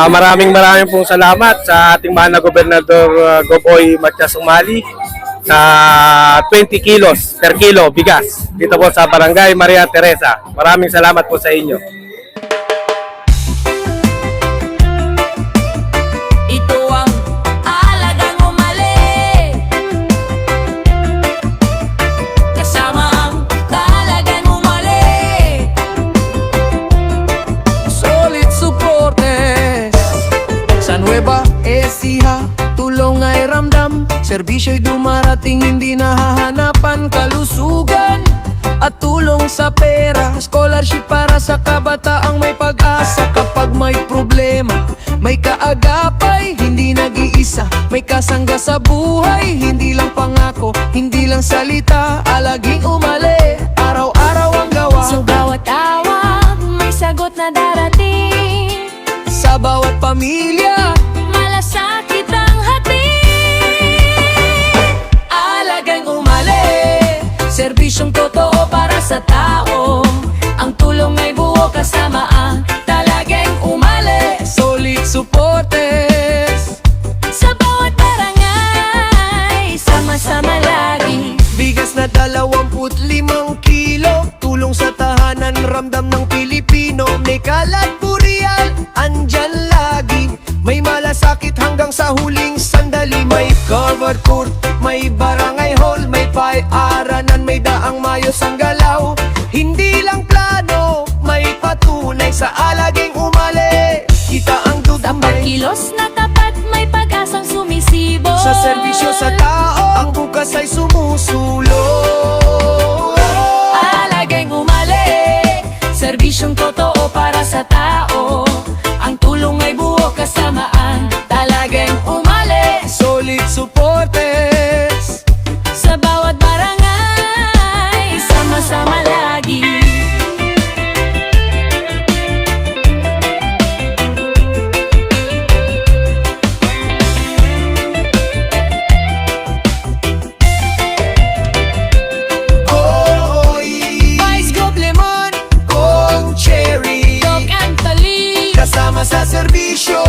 Maraming pong salamat sa ating mahal na Gobernador Goboy Matias Umali sa 20 kilos per kilo bigas dito po sa Barangay Maria Teresa. Maraming salamat po sa inyo. Ito ang alagang umali, kasama ang talagang umali. Solid supportes sa Nueva Ecija, tulong ay ramdam, serbisyo'y dumarating, hindi nahahanapan kalusugan at tulong sa pera, scholarship para sa kabataang may pag-asa. Kapag may problema, may kaagapay, hindi nag-iisa, may kasangga sa buhay, hindi lang pangako, hindi lang salita, alaging umali, araw-araw ang gawa. Sa bawat tawag, may sagot na darating. Sa bawat pamilya, Malasakit ang hati. alagang umali, serbisyong totoo para sa tao, Ang tulong ay buo kasama ang talagang umali. Solid supportes, sa bawat barangay, sama-sama lagi. bigas na 25 kilo, tulong sa tahanan, ramdam ng Pilipino. May kalat burial, andyan lagi, may malasakit hanggang sa huling sandali. May covered court, may barangay hall, may pay-aranan, may daang mayos ang galaw. Hindi lang plano, may patunay sa alaging umali. Kita ang Tapat dugay kilos na tapat, may pag-asang sumisibo. sa serbisyo sa tao, ang bukas ay sumusulong. Alagay umali, serbisyong totoo para sa tao. Ang tulong ay buo kasama ang talagang umali. Solid supportes, Sa bawat barangay, sama-sama lagi. Hoy, Vice Gov Lemon, Kong Cherry, Doc Antali, kasama sa serbisyo,